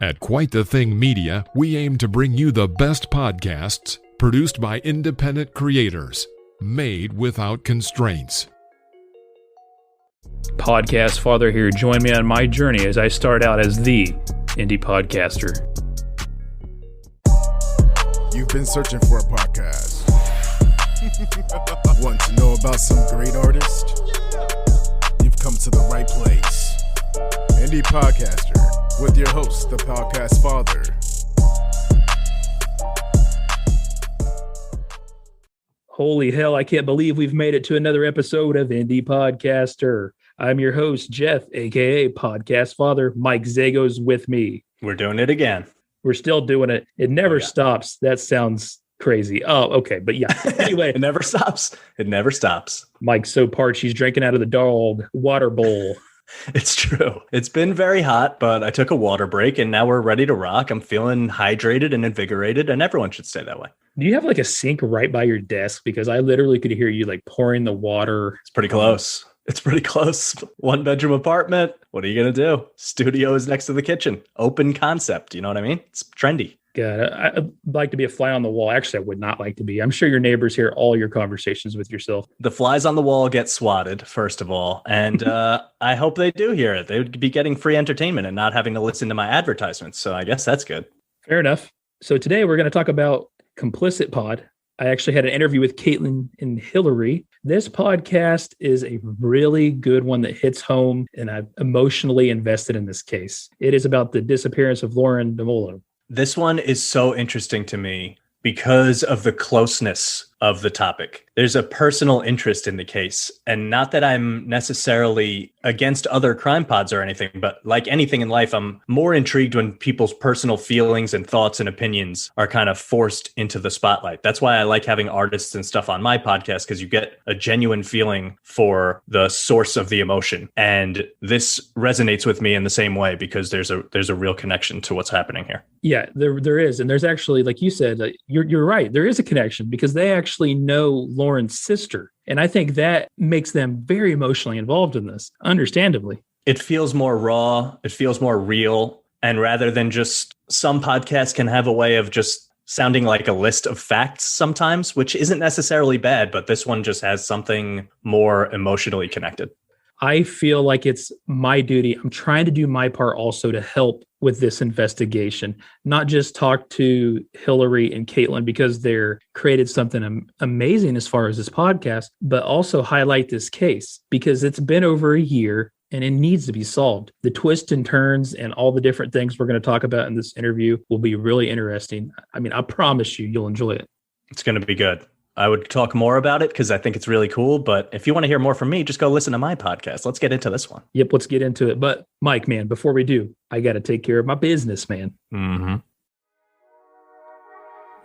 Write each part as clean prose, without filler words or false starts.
At Quite the Thing Media, we aim to bring you the best podcasts produced by independent creators, made without constraints. Podcast Father here. Join me on my journey as I start out as the indie podcaster. You've been searching for a podcast. Want to know about some great artists? You've come to the right place. Indie Podcaster with your host, the Podcast Father. Holy hell, I can't believe we've made it to another episode of Indie Podcaster. I'm your host, Jeff, aka Podcast Father. Mike Zago's with me. We're doing it again. We're still doing it. It never stops. That sounds crazy. Oh, okay. But yeah, anyway. It never stops. It never stops. Mike's so parched, he's drinking out of the dog water bowl. It's true. It's been very hot, but I took a water break and now we're ready to rock. I'm feeling hydrated and invigorated, and everyone should stay that way. Do you have like a sink right by your desk? Because I literally could hear you like pouring the water. It's pretty close. It's pretty close. 1-bedroom apartment. What are you going to do? Studio is next to the kitchen. Open concept. You know what I mean? It's trendy. God, I'd like to be a fly on the wall. Actually, I would not like to be. I'm sure your neighbors hear all your conversations with yourself. The flies on the wall get swatted, first of all. And I hope they do hear it. They would be getting free entertainment and not having to listen to my advertisements. So I guess that's good. Fair enough. So today we're going to talk about Complicit Pod. I actually had an interview with Caitlin and Hilary. This podcast is a really good one that hits home, and I'm emotionally invested in this case. It is about the disappearance of Lauren DeMolo. This one is so interesting to me because of the closeness of the topic. There's a personal interest in the case, and not that I'm necessarily against other crime pods or anything, but like anything in life, I'm more intrigued when people's personal feelings and thoughts and opinions are kind of forced into the spotlight. That's why I like having artists and stuff on my podcast, because you get a genuine feeling for the source of the emotion. And this resonates with me in the same way because there's a real connection to what's happening here. Yeah, there is. And there's actually, like you said, you're right. There is a connection because they actually know Lauren's sister. And I think that makes them very emotionally involved in this, understandably. It feels more raw. It feels more real. And rather than just, some podcasts can have a way of just sounding like a list of facts sometimes, which isn't necessarily bad, but this one just has something more emotionally connected. I feel like it's my duty. I'm trying to do my part also to help with this investigation, not just talk to Hilary and Caitlin because they're created something amazing as far as this podcast, but also highlight this case because it's been over a year and it needs to be solved. The twists and turns and all the different things we're going to talk about in this interview will be really interesting. I mean, I promise you'll enjoy it. It's going to be good. I would talk more about it because I think it's really cool. But if you want to hear more from me, just go listen to my podcast. Let's get into this one. Yep, let's get into it. But Mike, man, before we do, I got to take care of my business, man. Mm-hmm.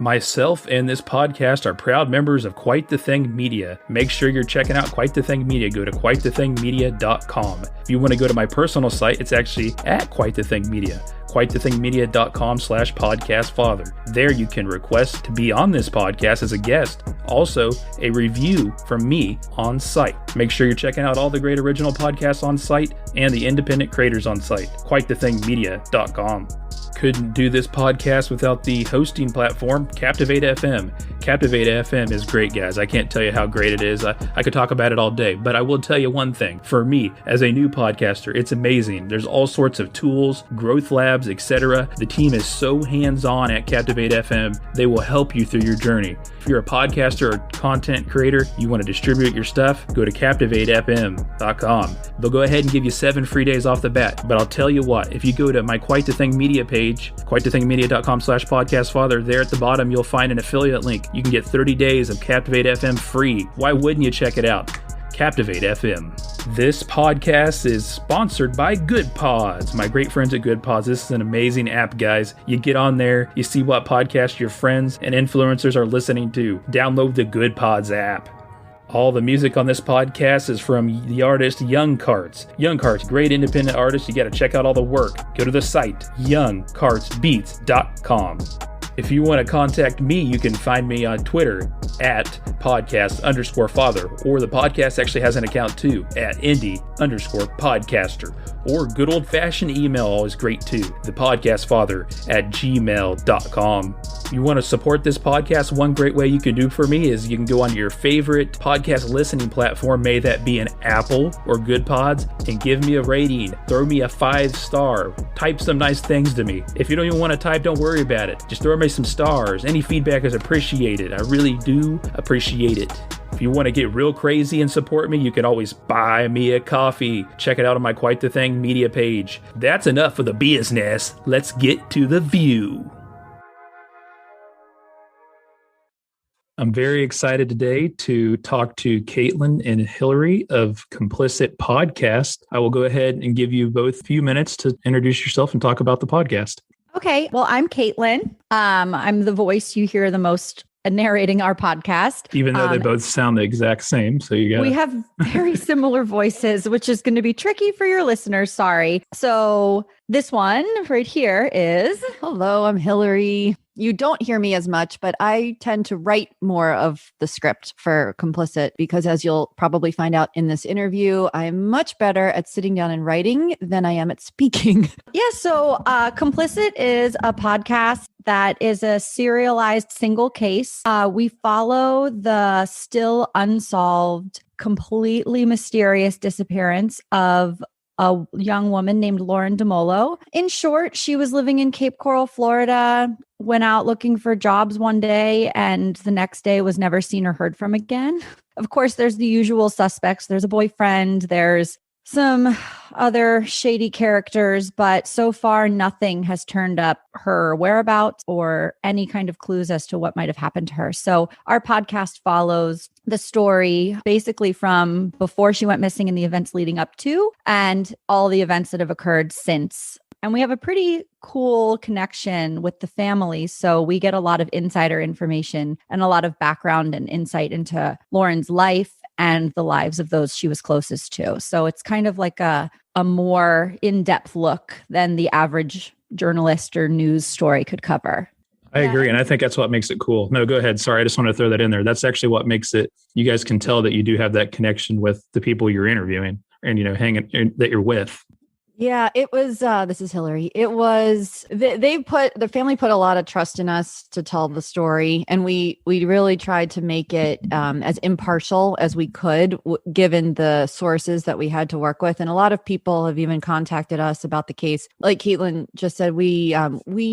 Myself and this podcast are proud members of Quite the Thing Media. Make sure you're checking out Quite the Thing Media. Go to quitethethingmedia.com. If you want to go to my personal site, it's actually at Quite the Thing Media. quitethingmedia.com/podcastfather. There you can request to be on this podcast as a guest. Also, a review from me on site. Make sure you're checking out all the great original podcasts on site and the independent creators on site. quitethingmedia.com. Couldn't do this podcast without the hosting platform, Captivate FM. Captivate FM is great, guys. I can't tell you how great it is. I could talk about it all day, but I will tell you one thing. For me, as a new podcaster, it's amazing. There's all sorts of tools, growth labs, etc. The team is so hands-on at Captivate FM. They will help you through your journey. If you're a podcaster or content creator, you want to distribute your stuff, go to CaptivateFM.com. They'll go ahead and give you 7 free days off the bat. But I'll tell you what, if you go to my Quite the Thing Media page, quitethingmedia.com/podcastfather, there at the bottom, you'll find an affiliate link. You can get 30 days of Captivate FM free. Why wouldn't you check it out? Captivate FM. This podcast is sponsored by Good Pods, my great friends at Good Pods. This is an amazing app, guys. You get on there, you see what podcasts your friends and influencers are listening to. Download the Good Pods app. All the music on this podcast is from the artist Young Carts. Young Carts, great independent artist. You got to check out all the work. Go to the site, youngcartsbeats.com. If you want to contact me, you can find me on Twitter at podcast_father, or the podcast actually has an account too at indie_podcaster, or good old fashioned email, always great too, thepodcastfather@gmail.com. You want to support this podcast? One great way you can do for me is you can go on your favorite podcast listening platform, may that be an Apple or Good Pods, and give me a rating. Throw me a 5-star. Type some nice things to me. If you don't even want to type, don't worry about it. Just throw me some stars. Any feedback is appreciated. I really do appreciate it. If you want to get real crazy and support me, you can always buy me a coffee. Check it out on my Quite the Thing media page. That's enough of the business. Let's get to the view. I'm very excited today to talk to Caitlin and Hilary of Complicit Podcast. I will go ahead and give you both a few minutes to introduce yourself and talk about the podcast. Okay. Well, I'm Caitlin. I'm the voice you hear the most narrating our podcast. Even though they both sound the exact same. So we have very similar voices, which is going to be tricky for your listeners. Sorry. So this one right here is, hello, I'm Hilary. You don't hear me as much, but I tend to write more of the script for Complicit because, as you'll probably find out in this interview, I'm much better at sitting down and writing than I am at speaking. So Complicit is a podcast that is a serialized single case. We follow the still unsolved, completely mysterious disappearance of a young woman named Lauren DeMolo. In short, she was living in Cape Coral, Florida, went out looking for jobs one day, and the next day was never seen or heard from again. Of course, there's the usual suspects. There's a boyfriend. There's some other shady characters, but so far nothing has turned up her whereabouts or any kind of clues as to what might have happened to her. So our podcast follows the story basically from before she went missing and the events leading up to, and all the events that have occurred since. And we have a pretty cool connection with the family. So we get a lot of insider information and a lot of background and insight into Lauren's life and the lives of those she was closest to. So it's kind of like a more in-depth look than the average journalist or news story could cover. I agree. And I think that's what makes it cool. No, go ahead. Sorry. I just want to throw that in there. That's actually what makes it, you guys can tell that you do have that connection with the people you're interviewing and, that you're with. Yeah, it was, this is Hilary. It was, the family put a lot of trust in us to tell the story. And we really tried to make it as impartial as we could, given the sources that we had to work with. And a lot of people have even contacted us about the case. Like Caitlin just said, we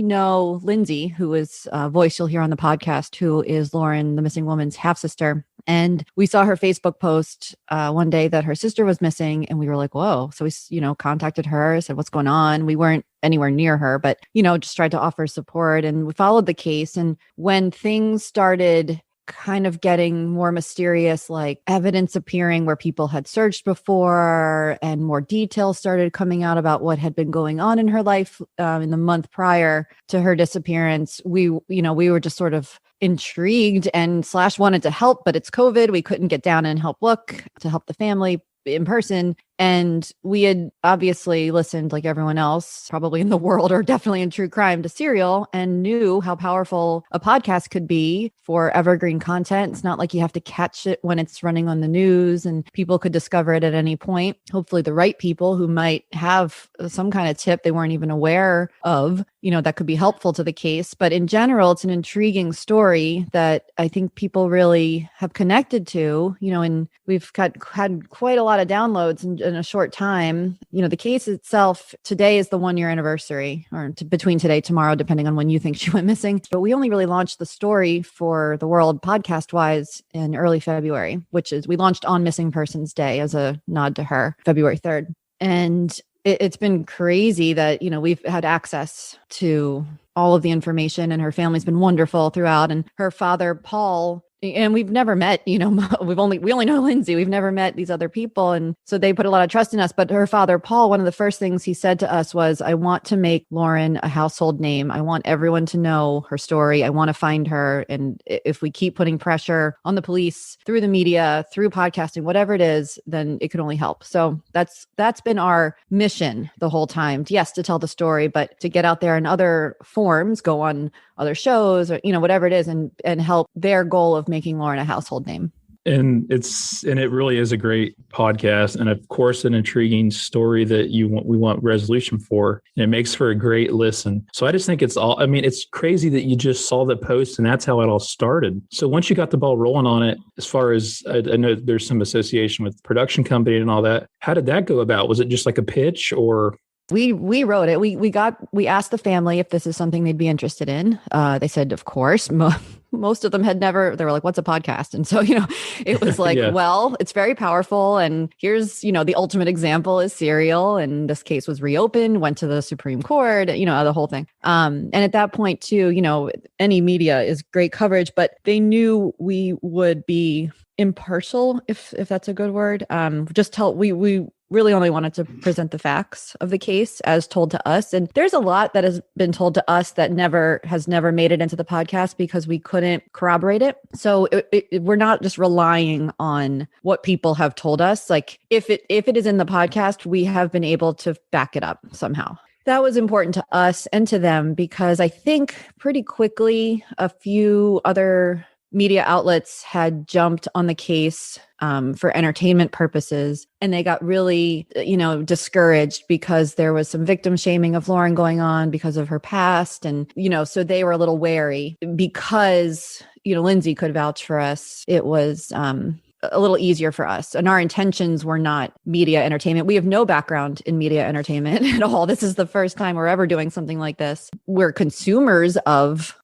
know Lindsay, who is a voice you'll hear on the podcast, who is Lauren, the missing woman's half-sister. And we saw her Facebook post one day that her sister was missing, and we were like, whoa. So we, contacted her, said, what's going on? We weren't anywhere near her, but, just tried to offer support, and we followed the case. And when things started kind of getting more mysterious, like evidence appearing where people had searched before, and more details started coming out about what had been going on in her life in the month prior to her disappearance, we were just sort of intrigued and / wanted to help, but it's COVID. We couldn't get down and help the family in person. And we had obviously listened, like everyone else, probably in the world, or definitely in true crime, to Serial, and knew how powerful a podcast could be for evergreen content. It's not like you have to catch it when it's running on the news, and people could discover it at any point. Hopefully the right people who might have some kind of tip they weren't even aware of, that could be helpful to the case. But in general, it's an intriguing story that I think people really have connected to, and we've had quite a lot of downloads in a short time. The case itself, today is the 1-year anniversary, or between today, tomorrow, depending on when you think she went missing. But we only really launched the story for the world podcast wise in early February, which is, we launched on Missing Persons Day as a nod to her, February 3rd. And it's been crazy that, we've had access to all of the information, and her family's been wonderful throughout. And her father, Paul, and we've never met, we only know Lindsay. We've never met these other people. And so they put a lot of trust in us. But her father, Paul, one of the first things he said to us was, I want to make Lauren a household name. I want everyone to know her story. I want to find her. And if we keep putting pressure on the police through the media, through podcasting, whatever it is, then it could only help. So that's been our mission the whole time. Yes, to tell the story, but to get out there in other forms, go on other shows or, whatever it is, and help their goal of making Lauren a household name. And it really is a great podcast, and of course an intriguing story that we want resolution for, and it makes for a great listen. So I just think it's crazy that you just saw the post and that's how it all started. So once you got the ball rolling on it, as far as I know there's some association with production company and all that, how did that go about? Was it just like a pitch, or? We wrote it. We asked the family if this is something they'd be interested in. They said, of course. Most of them had never, they were like, what's a podcast? And so, it was like, Yeah. Well, it's very powerful. And here's, the ultimate example is Serial. And this case was reopened, went to the Supreme Court, the whole thing. And at that point too, any media is great coverage, but they knew we would be impartial, if that's a good word. We really only wanted to present the facts of the case as told to us. And there's a lot that has been told to us that has never made it into the podcast because we couldn't corroborate it. So we're not just relying on what people have told us. Like if it is in the podcast, we have been able to back it up somehow. That was important to us and to them because I think pretty quickly a few other media outlets had jumped on the case for entertainment purposes. And they got really, discouraged because there was some victim shaming of Lauren going on because of her past. And, so they were a little wary because, Lindsay could vouch for us. It was a little easier for us. And our intentions were not media entertainment. We have no background in media entertainment at all. This is the first time we're ever doing something like this. We're consumers of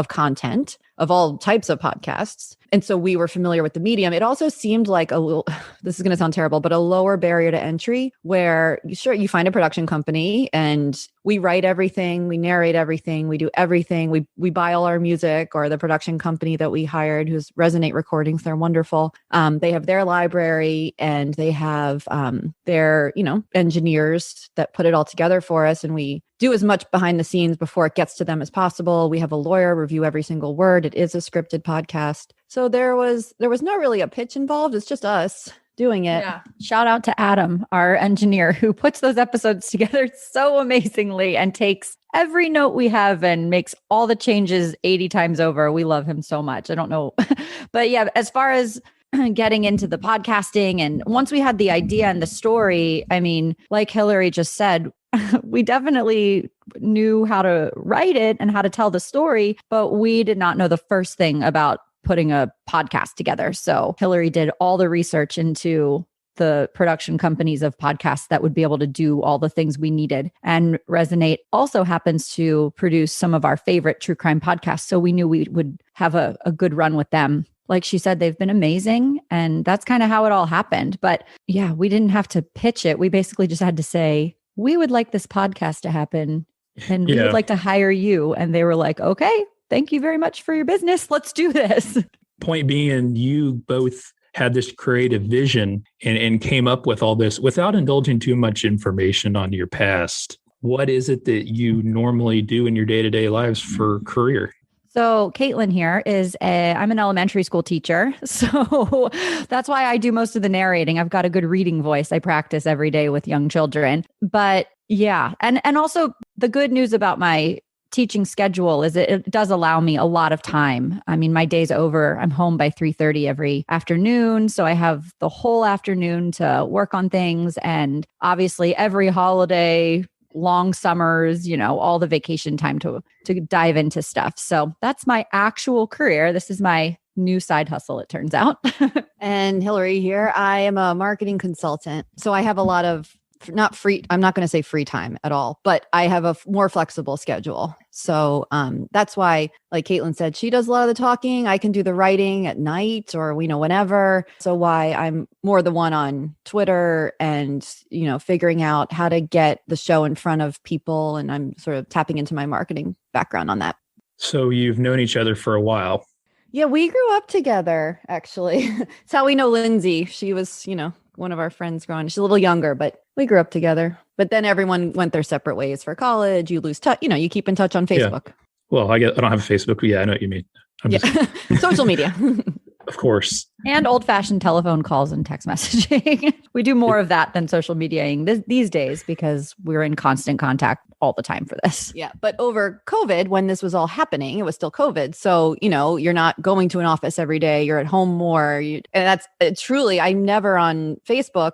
content, of all types of podcasts. And so we were familiar with the medium. It also seemed like this is going to sound terrible, but a lower barrier to entry where you find a production company and we write everything, we narrate everything, we do everything. We buy all our music, or the production company that we hired, who's Resonate Recordings. They're wonderful. They have their library and they have their, engineers that put it all together for us. And we do as much behind the scenes before it gets to them as possible. We have a lawyer review every single word. It is a scripted podcast. So there was not really a pitch involved. It's just us doing it. Yeah. Shout out to Adam, our engineer, who puts those episodes together so amazingly and takes every note we have and makes all the changes 80 times over. We love him so much. I don't know. But yeah, as far as getting into the podcasting, and once we had the idea and the story, I mean, like Hilary just said, we definitely knew how to write it and how to tell the story, but we did not know the first thing about putting a podcast together. So Hilary did all the research into the production companies of podcasts that would be able to do all the things we needed. And Resonate also happens to produce some of our favorite true crime podcasts. So we knew we would have a good run with them. Like she said, they've been amazing. And that's kind of how it all happened. But yeah, we didn't have to pitch it. We basically just had to say, we would like this podcast to happen and we would like to hire you. And they were like, okay, thank you very much for your business. Let's do this. Point being, you both had this creative vision and came up with all this without indulging too much information on your past. What is it that you normally do in your day-to-day lives for career? So Caitlin here I'm an elementary school teacher. So that's why I do most of the narrating. I've got a good reading voice. I practice every day with young children. But yeah. And also the good news about my teaching schedule is it does allow me a lot of time. I mean, my day's over. I'm home by 3:30 every afternoon. So I have the whole afternoon to work on things. And obviously every holiday, long summers, all the vacation time to dive into stuff. So that's my actual career. This is my new side hustle, it turns out. And Hilary here. I am a marketing consultant. So I have a lot of I'm not going to say free time at all, but I have a more flexible schedule. So that's why, like Caitlin said, she does a lot of the talking. I can do the writing at night or, whenever. So why I'm more the one on Twitter and, figuring out how to get the show in front of people. And I'm sort of tapping into my marketing background on that. So you've known each other for a while. Yeah, we grew up together, actually. It's how we know Lindsay. She was, one of our friends growing. She's a little younger, but we grew up together. But then everyone went their separate ways for college. You lose touch. You keep in touch on Facebook. Yeah. Well, I don't have a Facebook. But yeah, I know what you mean. Social media. Of course. And old-fashioned telephone calls and text messaging. We do more of that than social mediaing these days because we're in constant contact all the time for this. Yeah. But over COVID, when this was all happening, it was still COVID. So, you're not going to an office every day. You're at home more. And that's truly, I never on Facebook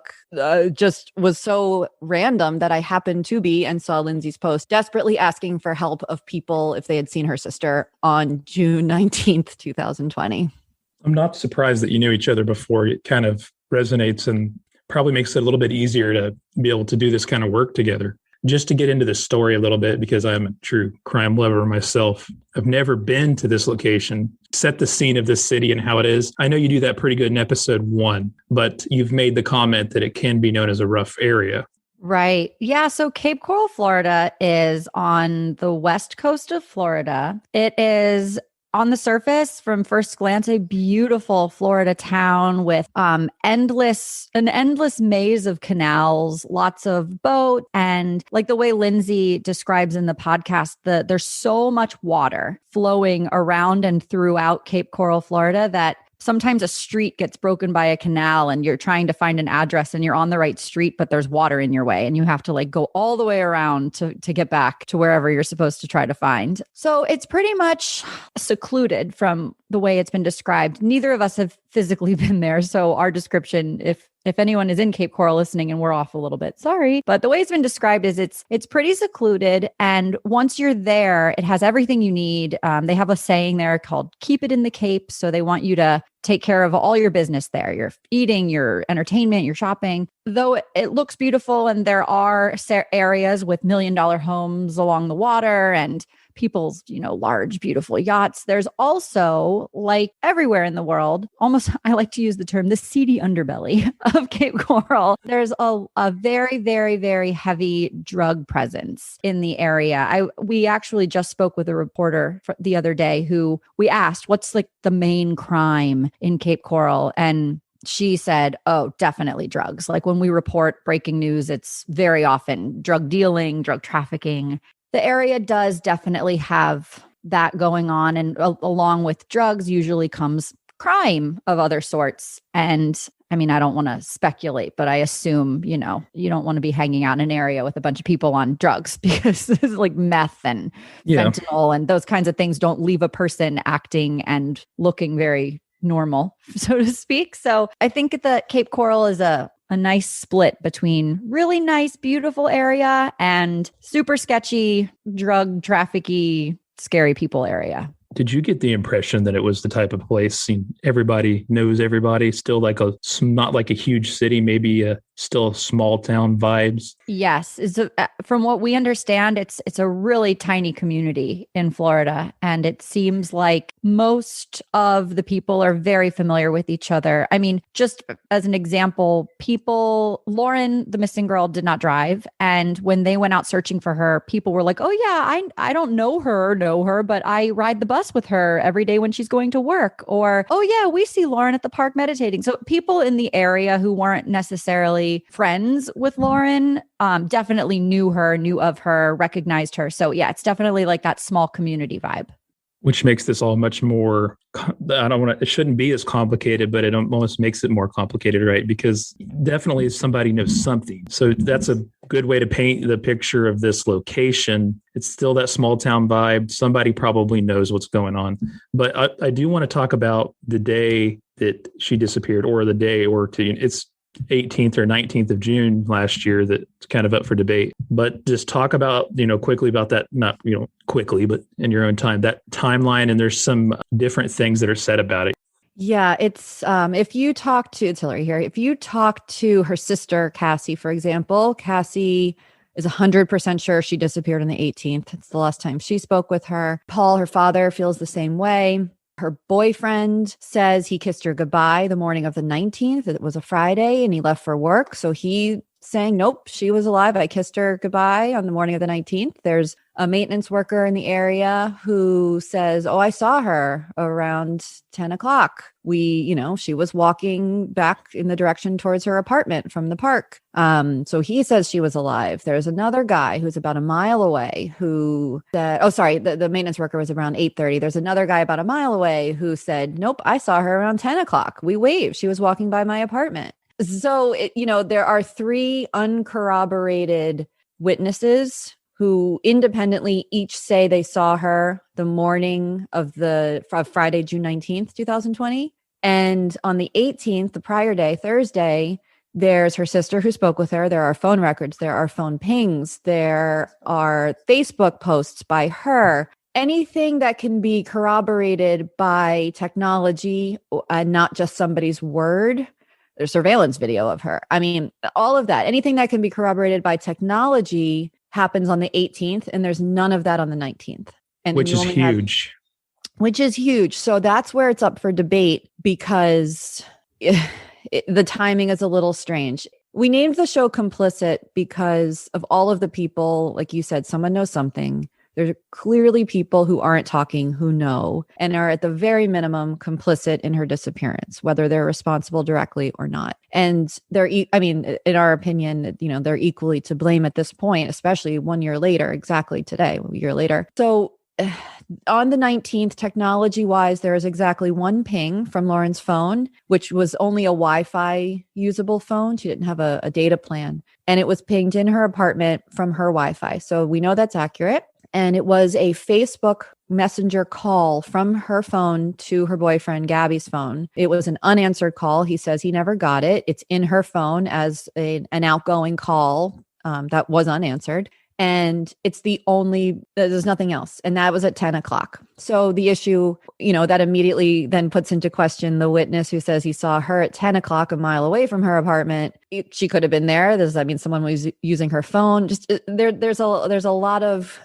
just was so random that I happened to be and saw Lindsay's post desperately asking for help of people if they had seen her sister on June 19th, 2020. I'm not surprised that you knew each other before. It kind of resonates and probably makes it a little bit easier to be able to do this kind of work together. Just to get into the story a little bit, because I'm a true crime lover myself. I've never been to this location. Set the scene of this city and how it is. I know you do that pretty good in episode 1, but you've made the comment that it can be known as a rough area. Right. Yeah. So Cape Coral, Florida is on the west coast of Florida. It is on the surface, from first glance, a beautiful Florida town with an endless maze of canals, lots of boat, and like the way Lindsay describes in the podcast, there's so much water flowing around and throughout Cape Coral, Florida, that sometimes a street gets broken by a canal and you're trying to find an address and you're on the right street, but there's water in your way and you have to like go all the way around to get back to wherever you're supposed to try to find. So it's pretty much secluded from the way it's been described. Neither of us have physically been there. So our description, if anyone is in Cape Coral listening and we're off a little bit, sorry. But the way it's been described is it's pretty secluded. And once you're there, it has everything you need. They have a saying there called keep it in the Cape. So they want you to take care of all your business there, your eating, your entertainment, your shopping. Though it looks beautiful and there are areas with $1 million homes along the water and people's, large, beautiful yachts. There's also, like everywhere in the world, almost, I like to use the term, the seedy underbelly of Cape Coral. There's a very, very, very heavy drug presence in the area. We actually just spoke with a reporter the other day who we asked, what's like the main crime in Cape Coral? And she said, oh, definitely drugs. Like when we report breaking news, it's very often drug dealing, drug trafficking. The area does definitely have that going on. And along with drugs usually comes crime of other sorts. And I mean, I don't want to speculate, but I assume, you don't want to be hanging out in an area with a bunch of people on drugs because this is like meth and fentanyl and those kinds of things don't leave a person acting and looking very normal, so to speak. So I think that Cape Coral is a nice split between really nice, beautiful area and super sketchy, drug trafficky, scary people area. Did you get the impression that it was the type of place everybody knows everybody, still not like a huge city, maybe still small town vibes? Yes. From what we understand, it's a really tiny community in Florida. And it seems like most of the people are very familiar with each other. I mean, just as an example, Lauren, the missing girl, did not drive. And when they went out searching for her, people were like, oh yeah, I don't know her, but I ride the bus with her every day when she's going to work. Or, oh yeah, we see Lauren at the park meditating. So people in the area who weren't necessarily friends with Lauren definitely knew of her, recognized her. So yeah, it's definitely like that small community vibe. Which makes this all much more, it shouldn't be as complicated, but it almost makes it more complicated, right? Because definitely somebody knows something. So that's a good way to paint the picture of this location. It's still that small town vibe. Somebody probably knows what's going on. But I do want to talk about the day that she disappeared, or the day or two. It's 18th or 19th of June last year. That's kind of up for debate, but just talk about, quickly about that, not, quickly, but in your own time, that timeline. And there's some different things that are said about it. Yeah, it's it's Hilary here. If you talk to her sister, Cassie, for example, Cassie is 100% sure she disappeared on the 18th. It's the last time she spoke with her. Paul, her father, feels the same way. Her boyfriend says he kissed her goodbye the morning of the 19th. It was a Friday and he left for work. So he saying, nope, she was alive. I kissed her goodbye on the morning of the 19th. There's a maintenance worker in the area who says, "Oh, I saw her around 10 o'clock. She was walking back in the direction towards her apartment from the park." So he says she was alive. There's another guy who's about a mile away who said, the maintenance worker was around 8:30. There's another guy about a mile away who said, "Nope, I saw her around 10 o'clock. We waved. She was walking by my apartment." So, there are 3 uncorroborated witnesses who independently each say they saw her the morning of Friday, June 19th, 2020. And on the 18th, the prior day, Thursday, there's her sister who spoke with her. There are phone records. There are phone pings. There are Facebook posts by her. Anything that can be corroborated by technology and not just somebody's word. There's surveillance video of her. I mean, all of that. Anything that can be corroborated by technology happens on the 18th, and there's none of that on the 19th. And which is huge. Which is huge. So that's where it's up for debate because the timing is a little strange. We named the show Complicit because of all of the people, like you said, someone knows something. There's clearly people who aren't talking who know and are at the very minimum complicit in her disappearance, whether they're responsible directly or not. And in our opinion, they're equally to blame at this point, especially 1 year later, exactly today, a year later. So on the 19th, technology-wise, there is exactly 1 ping from Lauren's phone, which was only a Wi-Fi usable phone. She didn't have a data plan. And it was pinged in her apartment from her Wi-Fi. So we know that's accurate. And it was a Facebook Messenger call from her phone to her boyfriend, Gabby's phone. It was an unanswered call. He says he never got it. It's in her phone as an outgoing call that was unanswered. And there's nothing else. And that was at 10 o'clock. So the issue, that immediately then puts into question the witness who says he saw her at 10 o'clock a mile away from her apartment. She could have been there. Someone was using her phone. Just there's a lot of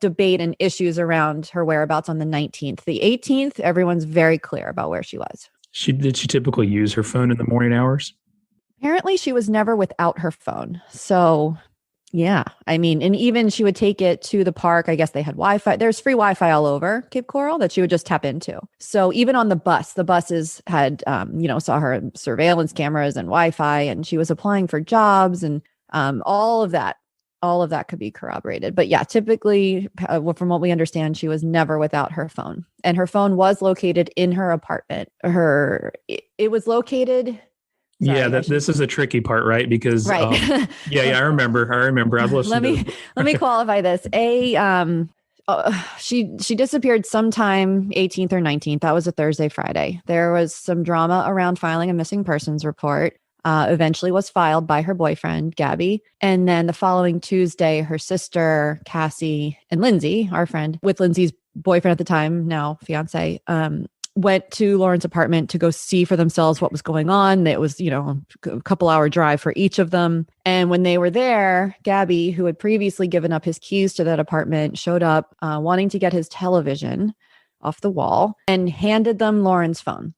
debate and issues around her whereabouts on the 19th. The 18th, everyone's very clear about where she was. Did she typically use her phone in the morning hours? Apparently, she was never without her phone. So, yeah. And even she would take it to the park. I guess they had Wi-Fi. There's free Wi-Fi all over Cape Coral that she would just tap into. So even on the buses had, saw her surveillance cameras and Wi-Fi, and she was applying for jobs and all of that. All of that could be corroborated. But yeah, typically, from what we understand, she was never without her phone. And her phone was located in her apartment. It was located... Sorry, this is a tricky part, right? Because right. I remember. I've listened. Let me qualify this. She disappeared sometime 18th or 19th. That was a Thursday, Friday. There was some drama around filing a missing persons report. Eventually was filed by her boyfriend, Gabby. And then the following Tuesday, her sister, Cassie, and Lindsay, our friend, with Lindsay's boyfriend at the time, now fiance, went to Lauren's apartment to go see for themselves what was going on. It was, a couple hour drive for each of them. And when they were there, Gabby, who had previously given up his keys to that apartment, showed up wanting to get his television off the wall and handed them Lauren's phone.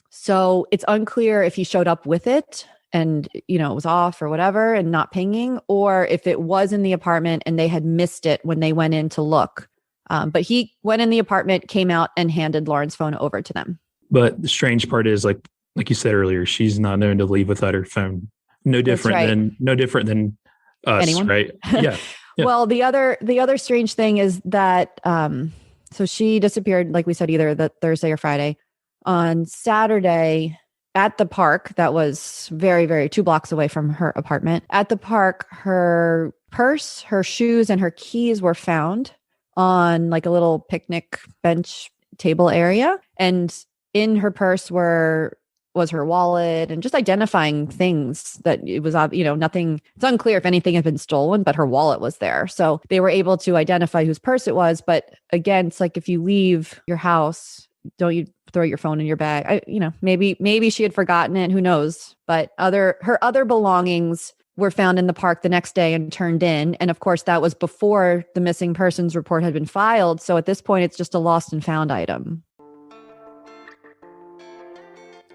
So it's unclear if he showed up with it and, it was off or whatever and not pinging, or if it was in the apartment and they had missed it when they went in to look. But he went in the apartment, came out, and handed Lauren's phone over to them. But the strange part is, like you said earlier, she's not known to leave without her phone. No different than us, anyone? Right? Yeah. Well, the other strange thing is that so she disappeared, like we said, either the Thursday or Friday. On Saturday at the park, that was very, very 2 blocks away from her apartment. At the park, her purse, her shoes, and her keys were found on like a little picnic bench table area. And in her purse was her wallet and just identifying things that it was, nothing. It's unclear if anything had been stolen, but her wallet was there. So they were able to identify whose purse it was. But again, it's like if you leave your house, don't you throw your phone in your bag? Maybe she had forgotten it. Who knows? But her other belongings were found in the park the next day and turned in. And of course, that was before the missing persons report had been filed. So at this point, it's just a lost and found item.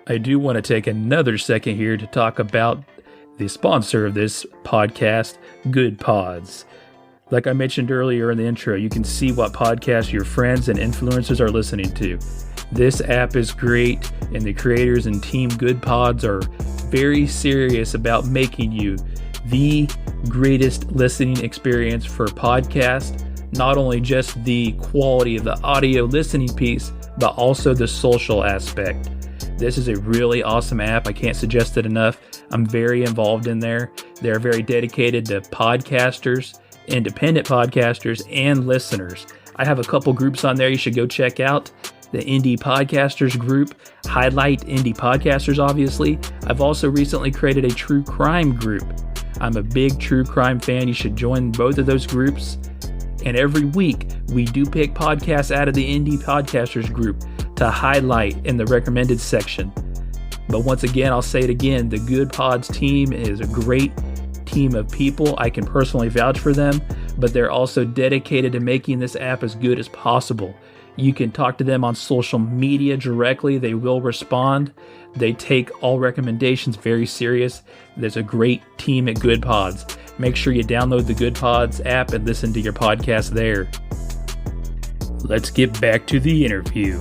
I do want to take another second here to talk about the sponsor of this podcast, Good Pods. Like I mentioned earlier in the intro, you can see what podcasts your friends and influencers are listening to. This app is great, and the creators and Team Good Pods are very serious about making you the greatest listening experience for podcasts. Not only just the quality of the audio listening piece, but also the social aspect. This is a really awesome app. I can't suggest it enough. I'm very involved in there. They're very dedicated to podcasters, independent podcasters, and listeners. I have a couple groups on there you should go check out. The Indie Podcasters group, highlight indie podcasters, obviously. I've also recently created a true crime group. I'm a big true crime fan. You should join both of those groups. And every week, we do pick podcasts out of the Indie Podcasters group to highlight in the recommended section. But once again, I'll say it again, the Good Pods team is a great team of people. I can personally vouch for them, but they're also dedicated to making this app as good as possible. You can talk to them on social media directly. They will respond. They take all recommendations very serious. There's a great team at Good Pods. Make sure you download the Good Pods app and listen to your podcast there. Let's get back to the interview.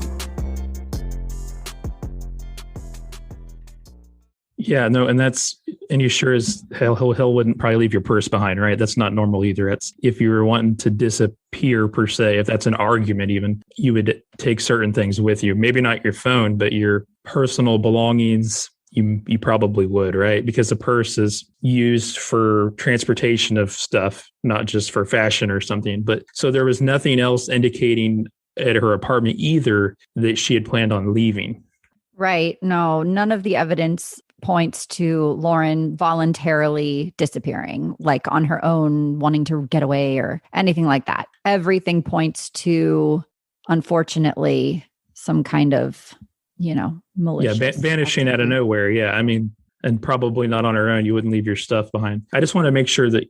Yeah, no, and you sure as hell wouldn't probably leave your purse behind, right? That's not normal either. It's if you were wanting to disappear per se, if that's an argument even, you would take certain things with you. Maybe not your phone, but your personal belongings, you probably would, right? Because a purse is used for transportation of stuff, not just for fashion or something. But so there was nothing else indicating at her apartment either that she had planned on leaving. Right. No, none of the evidence points to Lauren voluntarily disappearing, like on her own, wanting to get away or anything like that. Everything points to, unfortunately, some kind of, malicious. Yeah, vanishing out of nowhere. Yeah, I mean, and probably not on her own. You wouldn't leave your stuff behind. I just want to make sure that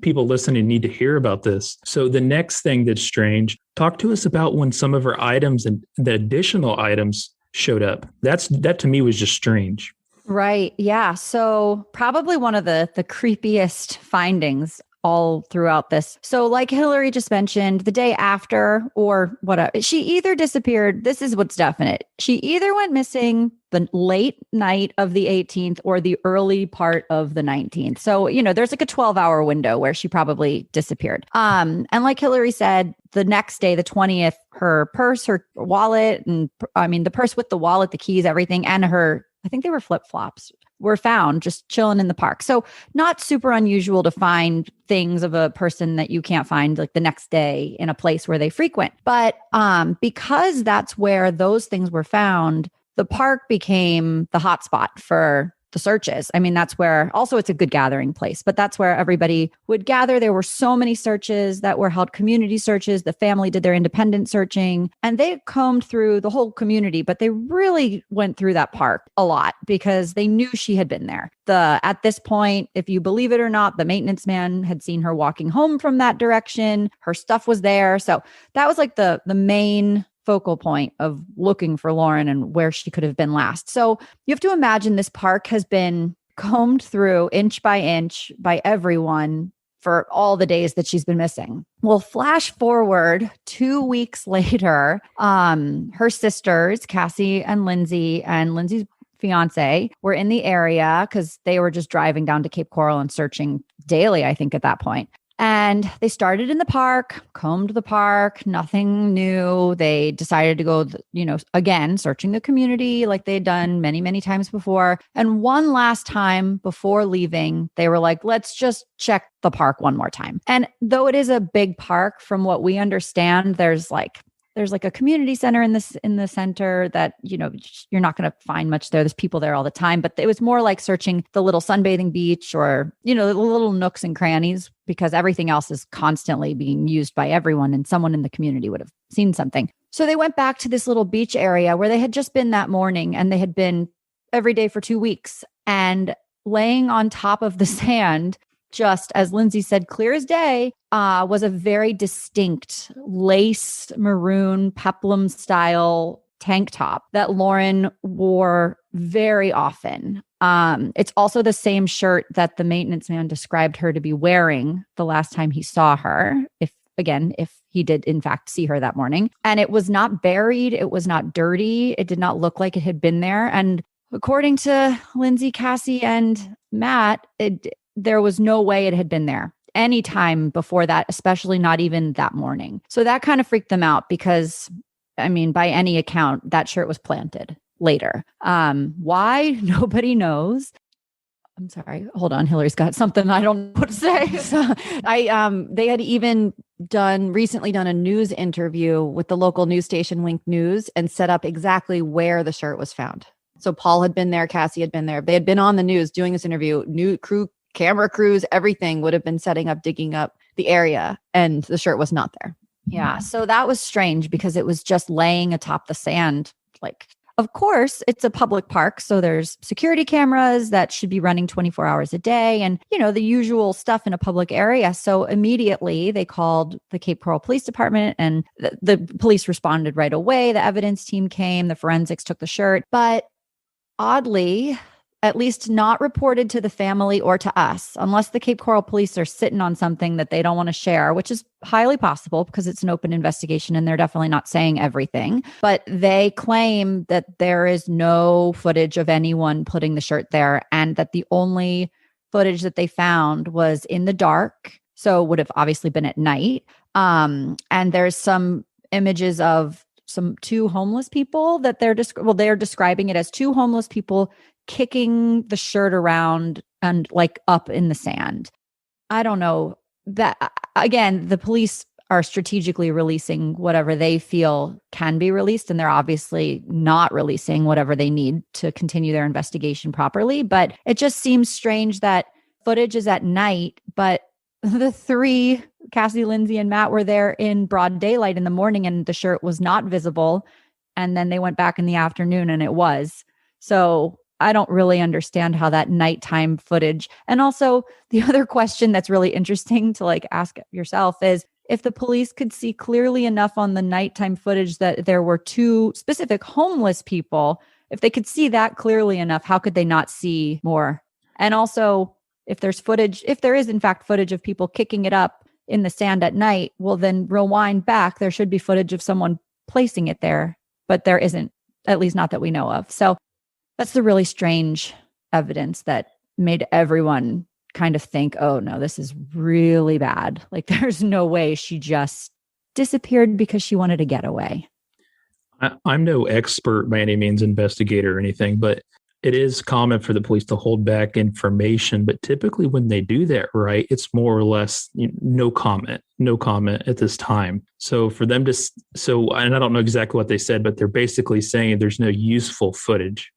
people listening need to hear about this. So the next thing that's strange, talk to us about when some of her items and the additional items showed up. That to me was just strange. Right. Yeah. So probably one of the creepiest findings all throughout this. So like Hilary just mentioned, the day after or whatever, she either disappeared. This is what's definite. She either went missing the late night of the 18th or the early part of the 19th. So, there's like a 12-hour window where she probably disappeared. And like Hilary said, the next day, the 20th, her purse, her wallet, and the purse with the wallet, the keys, everything, and I think they were flip-flops, were found just chilling in the park. So not super unusual to find things of a person that you can't find like the next day in a place where they frequent. But because that's where those things were found, the park became the hotspot for the searches. That's where also it's a good gathering place, but that's where everybody would gather. There were so many searches that were held, community searches. The family did their independent searching and they combed through the whole community, but they really went through that park a lot because they knew she had been there. At this point, if you believe it or not, the maintenance man had seen her walking home from that direction. Her stuff was there. So that was like the main focal point of looking for Lauren and where she could have been last. So you have to imagine this park has been combed through inch by everyone for all the days that she's been missing. Well, flash forward 2 weeks later, her sisters, Cassie and Lindsay's fiance were in the area because they were just driving down to Cape Coral and searching daily, I think, at that point. And they started in the park, combed the park, nothing new. They decided to go, again, searching the community like they'd done many, many times before. And one last time before leaving, they were like, let's just check the park one more time. And though it is a big park, from what we understand, there's like a community center in the center that, you're not going to find much there. There's people there all the time, but it was more like searching the little sunbathing beach or, the little nooks and crannies because everything else is constantly being used by everyone and someone in the community would have seen something. So they went back to this little beach area where they had just been that morning and they had been every day for 2 weeks and laying on top of the sand, just as Lindsay said, clear as day, was a very distinct lace maroon peplum style tank top that Lauren wore very often. It's also the same shirt that the maintenance man described her to be wearing the last time he saw her. If he did in fact see her that morning. And it was not buried. It was not dirty. It did not look like it had been there. And according to Lindsay, Cassie, and Matt, there was no way it had been there any time before that, especially not even that morning. So that kind of freaked them out because, I mean, by any account, that shirt was planted later. Why? Nobody knows. I'm sorry. Hold on. Hillary's got something I don't know what to say. So they had even recently done a news interview with the local news station, Link News, and set up exactly where the shirt was found. So Paul had been there. Cassie had been there. They had been on the news doing this interview. New crew, camera crews, everything would have been setting up, digging up the area, and the shirt was not there. Yeah. So that was strange because it was just laying atop the sand. Like, of course, it's a public park, so there's security cameras that should be running 24 hours a day and, the usual stuff in a public area. So immediately they called the Cape Coral Police Department and the police responded right away. The evidence team came, the forensics took the shirt. But oddly, at least not reported to the family or to us, unless the Cape Coral police are sitting on something that they don't want to share, which is highly possible because it's an open investigation and they're definitely not saying everything. But they claim that there is no footage of anyone putting the shirt there and that the only footage that they found was in the dark. So it would have obviously been at night. And there's some images of two homeless people that they're describing it as two homeless people kicking the shirt around and like up in the sand. I don't know that. Again, the police are strategically releasing whatever they feel can be released, and they're obviously not releasing whatever they need to continue their investigation properly. But it just seems strange that footage is at night, but the three, Cassie, Lindsay, and Matt, were there in broad daylight in the morning and the shirt was not visible. And then they went back in the afternoon and it was. So I don't really understand how that nighttime footage. And also the other question that's really interesting to ask yourself is if the police could see clearly enough on the nighttime footage that there were two specific homeless people, if they could see that clearly enough, how could they not see more? And also if there is in fact footage of people kicking it up in the sand at night, well then rewind back, there should be footage of someone placing it there, but there isn't, at least not that we know of. So that's the really strange evidence that made everyone kind of think, oh no, this is really bad. Like there's no way she just disappeared because she wanted to get away. I'm no expert by any means, investigator or anything, but it is common for the police to hold back information. But typically when they do that, right, it's more or less no comment at this time. So for them to, and I don't know exactly what they said, but they're basically saying there's no useful footage.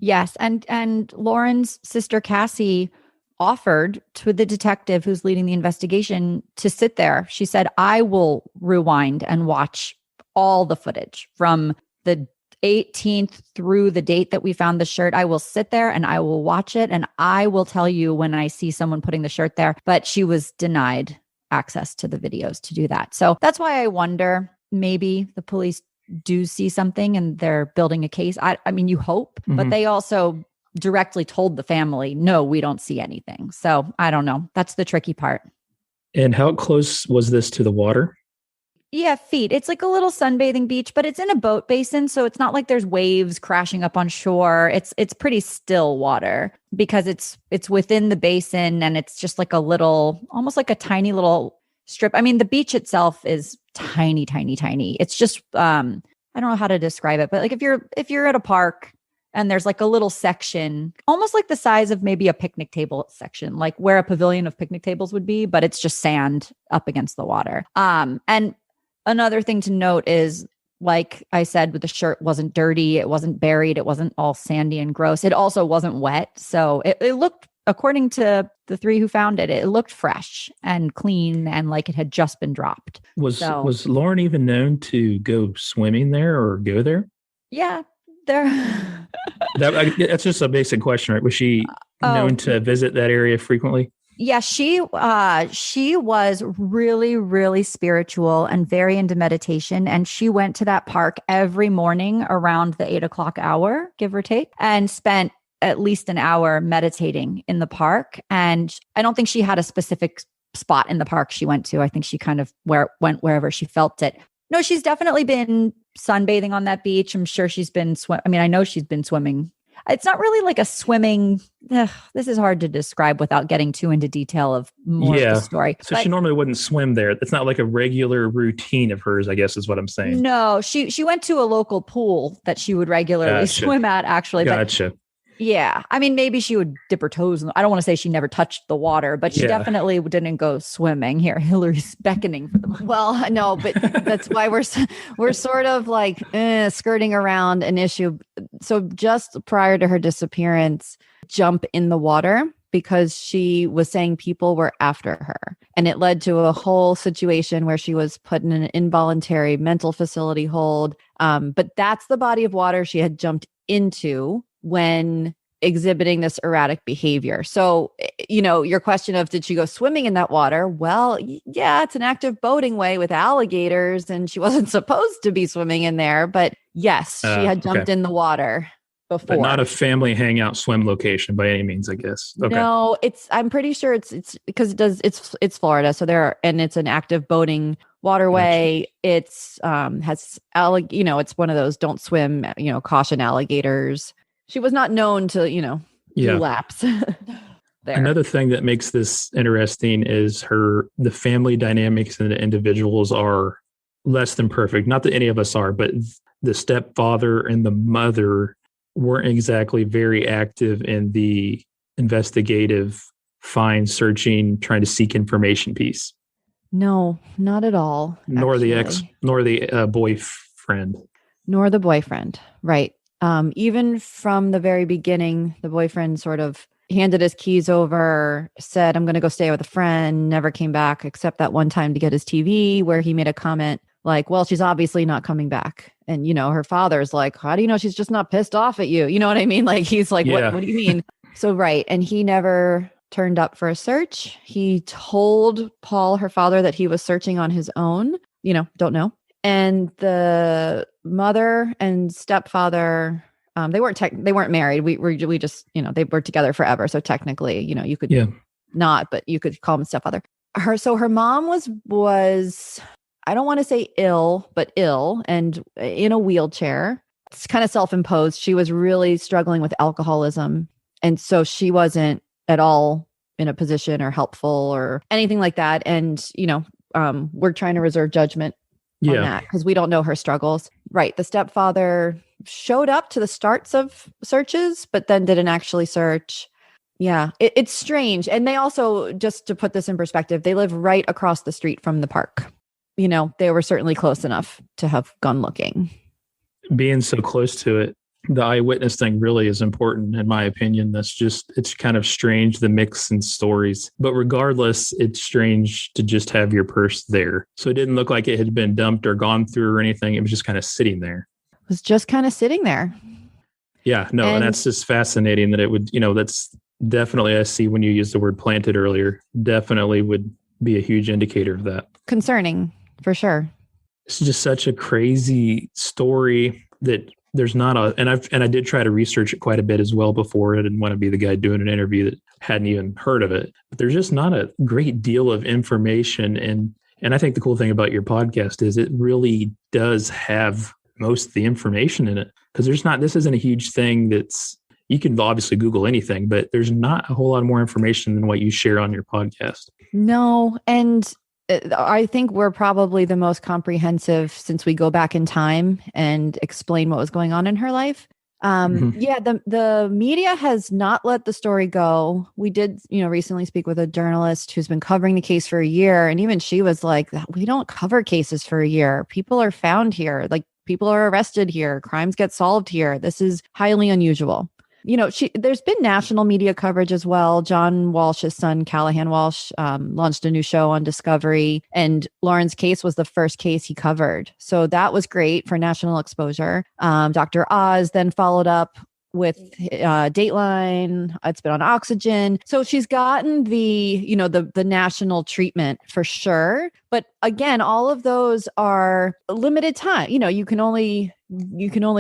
Yes. And Lauren's sister, Cassie, offered to the detective who's leading the investigation to sit there. She said, I will rewind and watch all the footage from the 18th through the date that we found the shirt. I will sit there and I will watch it. And I will tell you when I see someone putting the shirt there. But she was denied access to the videos to do that. So that's why I wonder, maybe the police do see something and they're building a case. I mean, you hope, but they also directly told the family, no, we don't see anything. So I don't know. That's the tricky part. And how close was this to the water? Yeah, feet. It's like a little sunbathing beach, but it's in a boat basin. So it's not like there's waves crashing up on shore. It's pretty still water because it's within the basin and it's just like a little, almost like a tiny little strip. I mean, the beach itself is tiny, tiny, tiny. It's just, I don't know how to describe it, but like if you're at a park and there's like a little section, almost like the size of maybe a picnic table section, like where a pavilion of picnic tables would be, but it's just sand up against the water. And another thing to note is, like I said, with the shirt wasn't dirty, it wasn't buried, it wasn't all sandy and gross. It also wasn't wet. So it looked, according to the three who found it, it looked fresh and clean and like it had just been dropped. Was Lauren even known to go swimming there or go there? Yeah, there. That's just a basic question, right? Was she known to visit that area frequently? Yeah, she was really, really spiritual and very into meditation. And she went to that park every morning around the 8 o'clock hour, give or take, and spent at least an hour meditating in the park. And I don't think she had a specific spot in the park she went to. I think she kind of went wherever she felt it. No, she's definitely been sunbathing on that beach. I'm sure she's been I know she's been swimming. It's not really like a swimming. This is hard to describe without getting too into detail of more of the story. So she normally wouldn't swim there. It's not like a regular routine of hers, I guess is what I'm saying. No, she went to a local pool that she would regularly swim at, actually. Gotcha. But yeah. I mean, maybe she would dip her toes. I don't want to say she never touched the water, but she definitely didn't go swimming. Here, Hilary's beckoning for them. Well, no, but that's why we're sort of like skirting around an issue. So just prior to her disappearance, jump in the water because she was saying people were after her. And it led to a whole situation where she was put in an involuntary mental facility hold. But that's the body of water she had jumped into when exhibiting this erratic behavior. So, your question of did she go swimming in that water? Well, yeah, it's an active boating way with alligators and she wasn't supposed to be swimming in there, but yes, she had jumped in the water before. But not a family hangout swim location by any means, I guess. Okay. No, I'm pretty sure it's because it's Florida. So and it's an active boating waterway. It's has it's one of those don't swim, caution alligators. She was not known to, do laps. There. Another thing that makes this interesting is the family dynamics and the individuals are less than perfect. Not that any of us are, but the stepfather and the mother weren't exactly very active in the investigative, searching, trying to seek information piece. No, not at all. Nor the boyfriend. Nor the boyfriend. Right. Even from the very beginning, the boyfriend sort of handed his keys over, said, I'm going to go stay with a friend, never came back except that one time to get his TV where he made a comment like, well, she's obviously not coming back. And, her father's like, how do you know she's just not pissed off at you? You know what I mean? Like, he's like, what do you mean? So, right. And he never turned up for a search. He told Paul, her father, that he was searching on his own, don't know. And the mother and stepfather, they weren't married. We just, they were together forever. So technically, you could not, but you could call him stepfather. Her mom was, I don't want to say ill, but ill and in a wheelchair. It's kind of self-imposed. She was really struggling with alcoholism. And so she wasn't at all in a position or helpful or anything like that. And, we're trying to reserve judgment on that because we don't know her struggles. Right. The stepfather showed up to the starts of searches, but then didn't actually search. Yeah, it's strange. And they also, just to put this in perspective, they live right across the street from the park. They were certainly close enough to have gone looking. Being so close to it, the eyewitness thing really is important, in my opinion. It's kind of strange, the mix in stories. But regardless, it's strange to just have your purse there. So it didn't look like it had been dumped or gone through or anything. It was just kind of sitting there. It was just kind of sitting there. Yeah, no, and that's just fascinating that it would, that's definitely, I see when you used the word planted earlier, definitely would be a huge indicator of that. Concerning, for sure. It's just such a crazy story that there's not and I did try to research it quite a bit as well before. I didn't want to be the guy doing an interview that hadn't even heard of it. But there's just not a great deal of information. And I think the cool thing about your podcast is it really does have most of the information in it, because this isn't a huge thing you can obviously Google anything, but there's not a whole lot more information than what you share on your podcast. No. And I think we're probably the most comprehensive since we go back in time and explain what was going on in her life. Yeah, the media has not let the story go. We did, recently speak with a journalist who's been covering the case for a year. And even she was like, we don't cover cases for a year. People are found here. Like, people are arrested here. Crimes get solved here. This is highly unusual. There's been national media coverage as well. John Walsh's son, Callahan Walsh, launched a new show on Discovery, and Lauren's case was the first case he covered. So that was great for national exposure. Dr. Oz then followed up with Dateline. It's been on Oxygen. So she's gotten the national treatment for sure. But again, all of those are limited time. You can only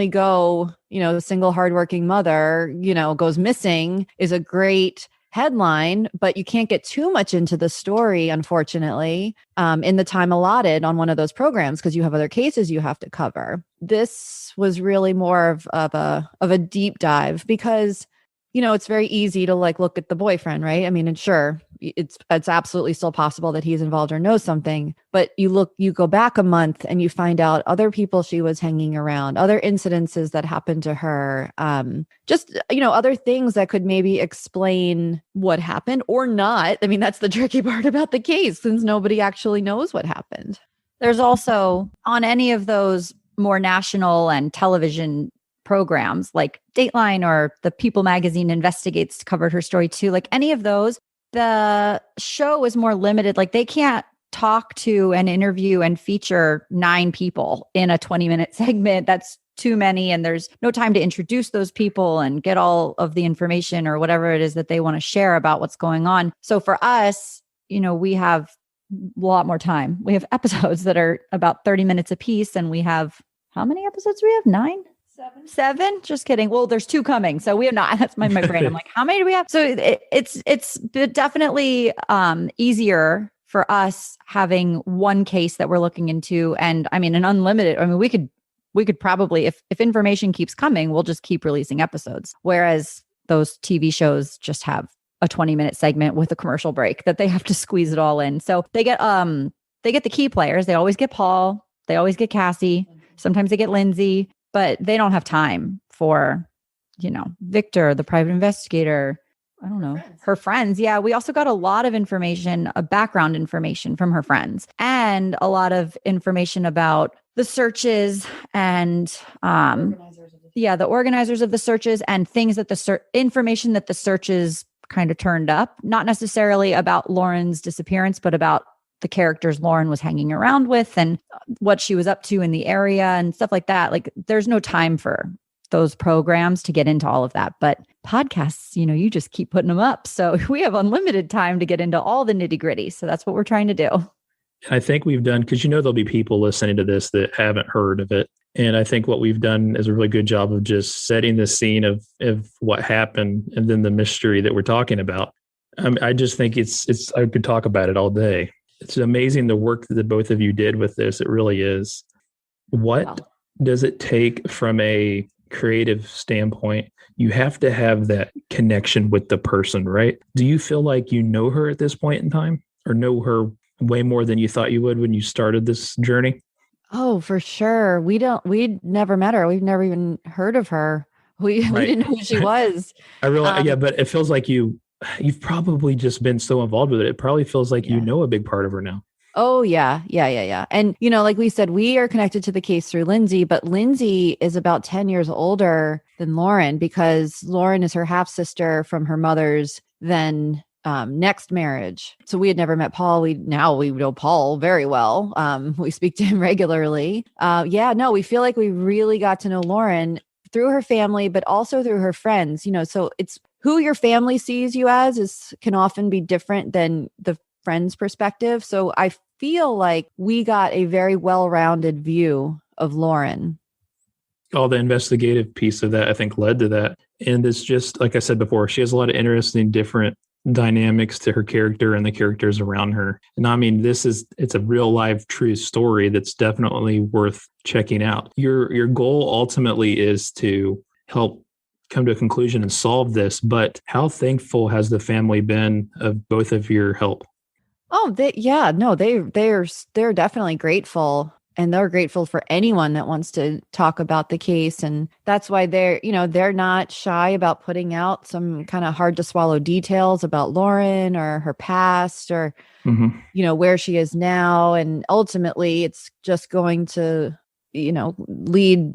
go, the single hardworking mother, goes missing is a great headline, but you can't get too much into the story, unfortunately, in the time allotted on one of those programs because you have other cases you have to cover. This was really more of a deep dive because, it's very easy to look at the boyfriend, right? I mean, and sure, it's absolutely still possible that he's involved or knows something, but you go back a month and you find out other people she was hanging around, other incidences that happened to her, just, other things that could maybe explain what happened or not. I mean, that's the tricky part about the case since nobody actually knows what happened. There's also on any of those more national and television programs like Dateline or the People magazine investigates covered her story too. Like any of those, the show is more limited. Like they can't talk to and interview and feature 9 people in a 20-minute segment. That's too many. And there's no time to introduce those people and get all of the information or whatever it is that they want to share about what's going on. So for us, we have a lot more time. We have episodes that are about 30 minutes a piece. And we have, how many episodes do we have? 9? 7? Just kidding. Well, there's 2 coming. So we have not. That's my brain. I'm like, how many do we have? So it's definitely easier for us having one case that we're looking into. And I mean, an unlimited, I mean, we could probably, if information keeps coming, we'll just keep releasing episodes. Whereas those TV shows just have a 20-minute segment with a commercial break that they have to squeeze it all in. So they get the key players. They always get Paul. They always get Cassie. Sometimes they get Lindsay. But they don't have time for, Victor, the private investigator. I don't know, her friends. Yeah, we also got a lot of information, background information from her friends, and a lot of information about the searches and the organizers of the searches and things that information that the searches kind of turned up. Not necessarily about Lauren's disappearance, but about the characters Lauren was hanging around with and what she was up to in the area and stuff like that. Like there's no time for those programs to get into all of that, but podcasts, you just keep putting them up. So we have unlimited time to get into all the nitty gritty. So that's what we're trying to do. I think we've done, because there'll be people listening to this that haven't heard of it. And I think what we've done is a really good job of just setting the scene of what happened and then the mystery that we're talking about. I just think it's I could talk about it all day. It's amazing the work that both of you did with this. It really is. What does it take from a creative standpoint? You have to have that connection with the person, right? Do you feel like you know her at this point in time or know her way more than you thought you would when you started this journey? Oh, for sure. We'd never met her. We've never even heard of her. We didn't know who she was. I realize, but it feels like you've probably just been so involved with it. It probably feels like you know a big part of her now. Oh, yeah. And, like we said, we are connected to the case through Lindsay, but Lindsay is about 10 years older than Lauren because Lauren is her half sister from her mother's then next marriage. So we had never met Paul. We know Paul very well. We speak to him regularly. We feel like we really got to know Lauren through her family, but also through her friends, so it's who your family sees you as can often be different than the friend's perspective. So I feel like we got a very well-rounded view of Lauren. All the investigative piece of that, I think, led to that. And it's just, like I said before, she has a lot of interesting, different dynamics to her character and the characters around her. And I mean, it's a real live true story that's definitely worth checking out. Your goal ultimately is to help come to a conclusion and solve this, but how thankful has the family been of both of your help? Oh, they're definitely grateful, and they're grateful for anyone that wants to talk about the case. And that's why they're not shy about putting out some kind of hard to swallow details about Lauren or her past or, where she is now. And ultimately it's just going to, lead.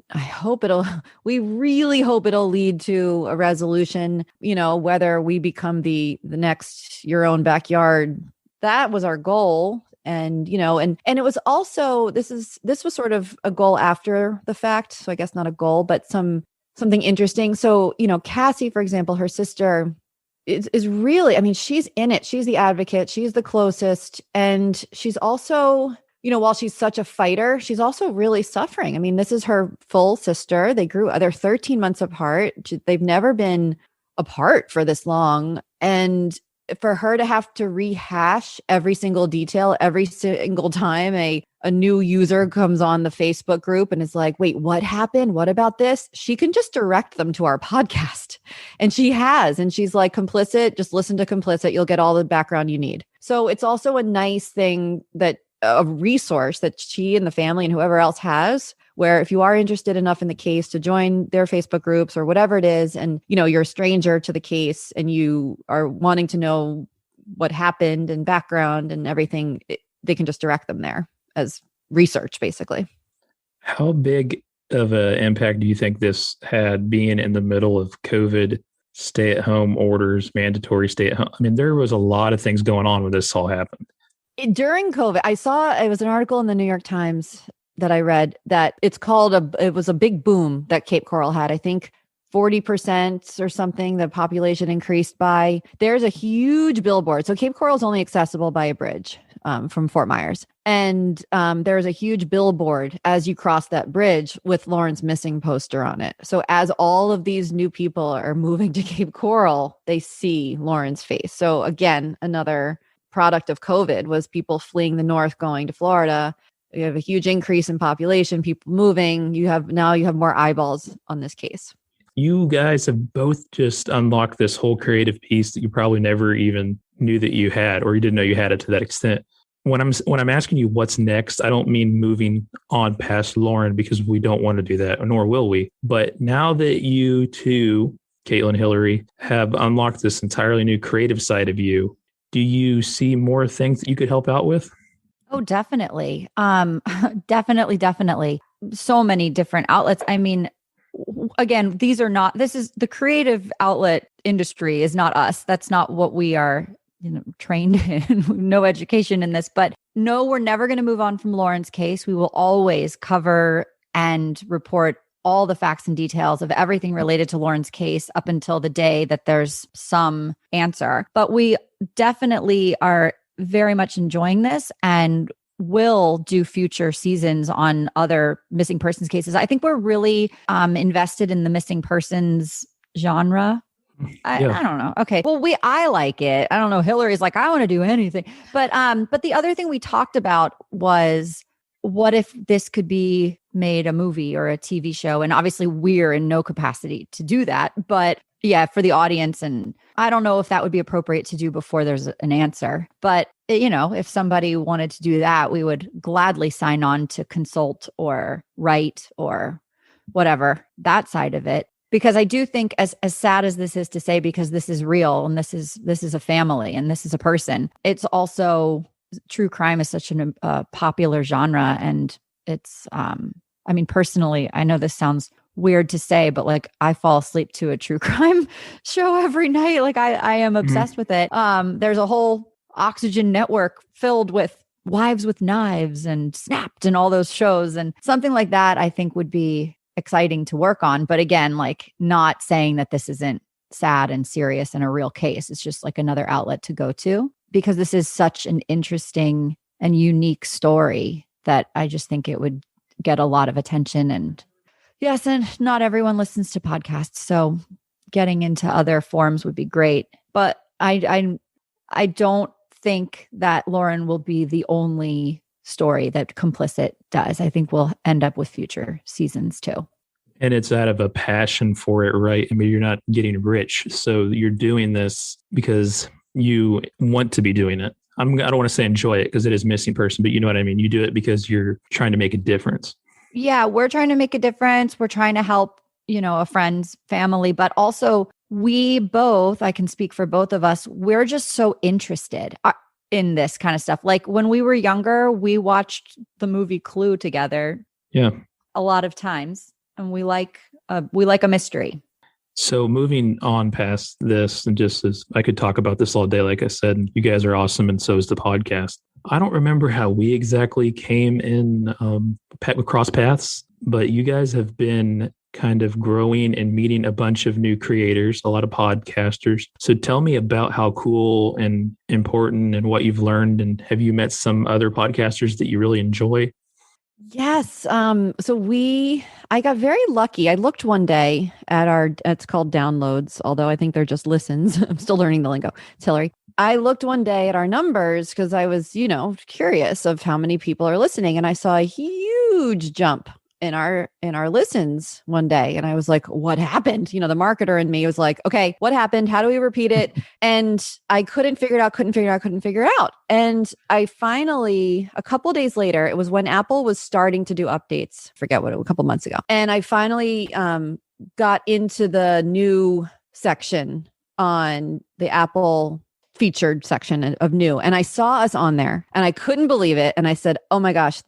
We really hope it'll lead to a resolution, whether we become the next Your Own Backyard. That was our goal. And, and it was also, this was sort of a goal after the fact. So I guess not a goal, but some something interesting. So, Cassie, for example, her sister is really, I mean, she's in it. She's the advocate. She's the closest. And she's also, while she's such a fighter, she's also really suffering. I mean, this is her full sister. They're 13 months apart. They've never been apart for this long. And for her to have to rehash every single detail every single time a new user comes on the Facebook group and is like, wait, what happened? What about this? She can just direct them to our podcast. And she has. And she's like, Complicit, just listen to Complicit. You'll get all the background you need. So it's also a nice thing, that a resource that she and the family and whoever else has, where if you are interested enough in the case to join their Facebook groups or whatever it is, and you're a stranger to the case and you are wanting to know what happened and background and everything, they can just direct them there as research, basically. How big of an impact do you think this had, being in the middle of COVID stay-at-home orders, mandatory stay-at-home? I mean, there was a lot of things going on when this all happened. During COVID, it was an article in the New York Times that I read that it was a big boom that Cape Coral had. I think 40% or something, the population increased by. There's a huge billboard. So Cape Coral is only accessible by a bridge from Fort Myers. And there's a huge billboard as you cross that bridge with Lauren's missing poster on it. So as all of these new people are moving to Cape Coral, they see Lauren's face. So again, another product of COVID was people fleeing the north, going to Florida. You have a huge increase in population, people moving. You have more eyeballs on this case. You guys have both just unlocked this whole creative piece that you probably never even knew that you had, or you didn't know you had it to that extent. When I'm asking you what's next, I don't mean moving on past Lauren, because we don't want to do that, nor will we. But now that you two, Caitlin, Hilary, have unlocked this entirely new creative side of you, do you see more things that you could help out with? Oh, definitely. Definitely. So many different outlets. I mean, again, this is the creative outlet industry is not us. That's not what we are, trained in. No education in this, but no, we're never going to move on from Lauren's case. We will always cover and report all the facts and details of everything related to Lauren's case up until the day that there's some answer. But we definitely are very much enjoying this and will do future seasons on other missing persons cases. I think we're really invested in the missing persons genre. I don't know. Okay. Well, I like it. I don't know. Hilary's like, I want to do anything. But the other thing we talked about was, what if this could be made a movie or a TV show? And obviously we're in no capacity to do that, but yeah, for the audience. And I don't know if that would be appropriate to do before there's an answer, but if somebody wanted to do that, we would gladly sign on to consult or write or whatever, that side of it. Because I do think, as sad as this is to say, because this is real and this is a family and this is a person, it's also, true crime is such a popular genre. And it's, personally, I know this sounds weird to say, but like I fall asleep to a true crime show every night. Like I am obsessed with it. There's a whole Oxygen network filled with Wives with Knives and Snapped and all those shows. And something like that, I think, would be exciting to work on. But again, like, not saying that this isn't sad and serious and a real case. It's just like another outlet to go to, because this is such an interesting and unique story that I just think it would get a lot of attention. And yes, and not everyone listens to podcasts, so getting into other forms would be great. But I don't think that Lauren will be the only story that Complicit does. I think we'll end up with future seasons too. And it's out of a passion for it, right? I mean, you're not getting rich. So you're doing this because you want to be doing it. I don't want to say enjoy it, because it is missing person, but you know what I mean? You do it because you're trying to make a difference. Yeah, we're trying to make a difference. We're trying to help, a friend's family, but also we both, I can speak for both of us, we're just so interested in this kind of stuff. Like when we were younger, we watched the movie Clue together. Yeah. A lot of times. And we like a mystery. So moving on past this, and just as I could talk about this all day, like I said, you guys are awesome, and so is the podcast. I don't remember how we exactly came in cross paths, but you guys have been kind of growing and meeting a bunch of new creators, a lot of podcasters. So tell me about how cool and important and what you've learned. And have you met some other podcasters that you really enjoy? Yes. I got very lucky. I looked one day at it's called downloads, although I think they're just listens. I'm still learning the lingo. It's Hilary. I looked one day at our numbers because I was, curious of how many people are listening. And I saw a huge jump in our listens one day. And I was like, what happened? The marketer in me was like, okay, what happened? How do we repeat it? And I couldn't figure it out. And I finally, a couple days later, it was when Apple was starting to do updates, a couple months ago. And I finally got into the new section on the Apple featured section of new. And I saw us on there and I couldn't believe it. And I said, oh my gosh,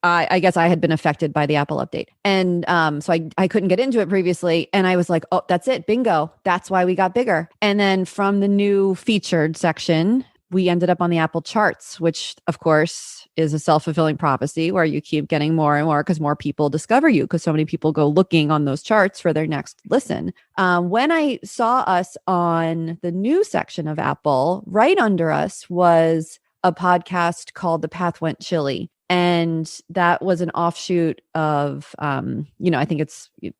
I guess I had been affected by the Apple update. And so I couldn't get into it previously. And I was like, oh, that's it. Bingo. That's why we got bigger. And then from the new featured section, we ended up on the Apple charts, which of course is a self-fulfilling prophecy where you keep getting more and more because more people discover you because so many people go looking on those charts for their next listen. When I saw us on the new section of Apple, right under us was a podcast called The Path Went Chilly. And that was an offshoot of, I think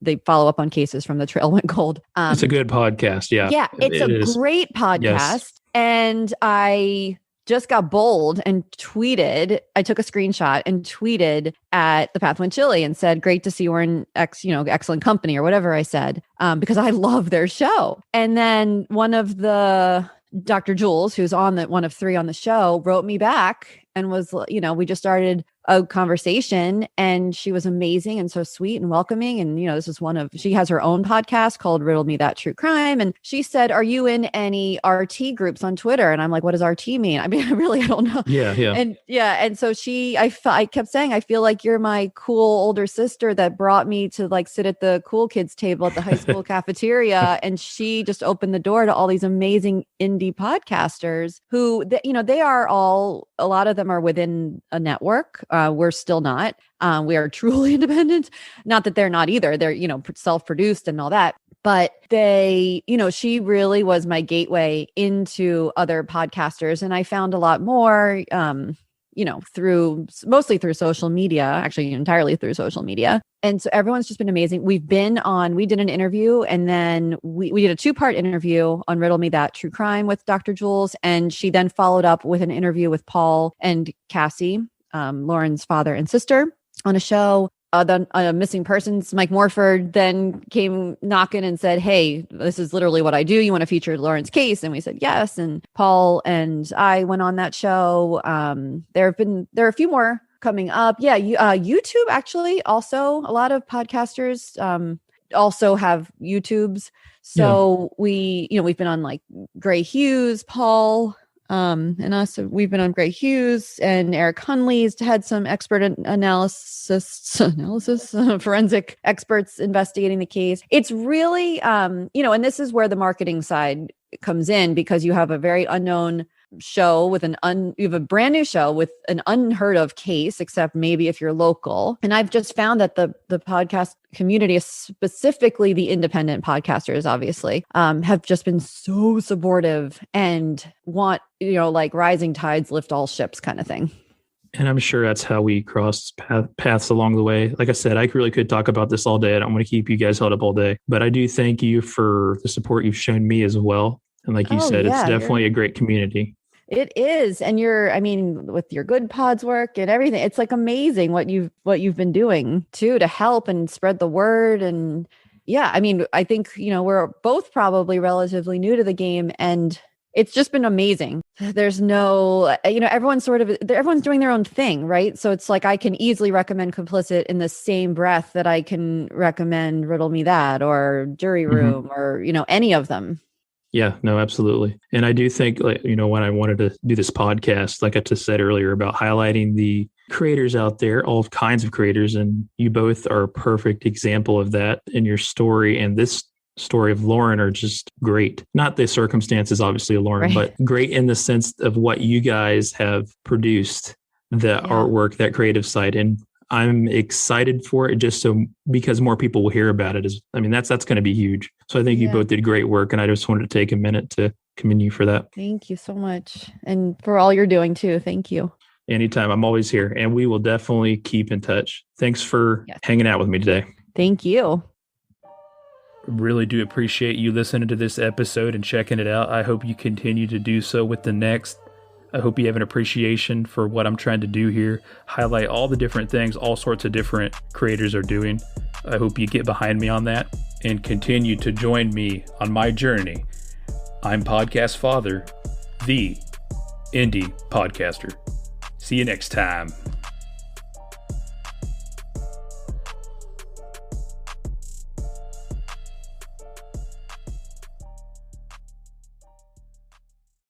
they follow up on cases from The Trail Went Cold. It's a good podcast. Yeah. Yeah. It's a great podcast. Yes. And I just got bold and tweeted. I took a screenshot and tweeted at The Path Went Chilly and said, great to see we're in excellent company or whatever I said, because I love their show. And then one of the Dr. Jules, who's on one of three on the show, wrote me back and was, we just started a conversation and she was amazing and so sweet and welcoming. And, this is she has her own podcast called Riddle Me That True Crime. And she said, are you in any RT groups on Twitter? And I'm like, what does RT mean? I mean, I don't know. Yeah. And so I kept saying, I feel like you're my cool older sister that brought me to sit at the cool kids table at the high school cafeteria. And she just opened the door to all these amazing indie podcasters who, they are a lot of them are within a network. We're still not. We are truly independent. Not that they're not either. They're, self-produced and all that. But she really was my gateway into other podcasters. And I found a lot more, mostly through social media, actually entirely through social media. And so everyone's just been amazing. We did an interview and then we did a 2-part interview on Riddle Me That True Crime with Dr. Jules. And she then followed up with an interview with Paul and Cassie, Lauren's father and sister, on a show. Then missing persons, Mike Morford then came knocking and said, hey, this is literally what I do. You want to feature Lauren's case? And we said, yes. And Paul and I went on that show. There are a few more coming up. Yeah. YouTube, actually, also a lot of podcasters also have YouTubes. So we've been on Gray Hughes, Paul, and us, we've been on Gray Hughes, and Eric Hunley's had some expert analysis, forensic experts investigating the case. It's really, and this is where the marketing side comes in, because you have a very unknown show with you have a brand new show with an unheard of case, except maybe if you're local. And I've just found that the podcast community, specifically the independent podcasters, obviously, have just been so supportive and want, rising tides lift all ships kind of thing. And I'm sure that's how we crossed paths along the way. Like I said, I really could talk about this all day. I don't want to keep you guys held up all day, but I do thank you for the support you've shown me as well. And like you said, it's definitely a great community. It is. And with your Good Pods work and everything, it's amazing what you've been doing too, to help and spread the word. And I think, we're both probably relatively new to the game, and it's just been amazing. There's no, everyone's doing their own thing, right? So it's I can easily recommend Complicit in the same breath that I can recommend Riddle Me That or Jury Room or, any of them. Yeah, no, absolutely. And I do think, when I wanted to do this podcast, like I just said earlier, about highlighting the creators out there, all kinds of creators, and you both are a perfect example of that. And your story and this story of Lauren are just great. Not the circumstances, obviously, of Lauren, but great in the sense of what you guys have produced, the artwork, that creative side. And I'm excited for it just because more people will hear about it. That's going to be huge. So I think you both did great work, and I just wanted to take a minute to commend you for that. Thank you so much. And for all you're doing too. Thank you. Anytime. I'm always here, and we will definitely keep in touch. Thanks for hanging out with me today. Thank you. Really do appreciate you listening to this episode and checking it out. I hope you continue to do so with the next. I hope you have an appreciation for what I'm trying to do here, highlight all the different things all sorts of different creators are doing. I hope you get behind me on that and continue to join me on my journey. I'm Podcast Father, the indie podcaster. See you next time.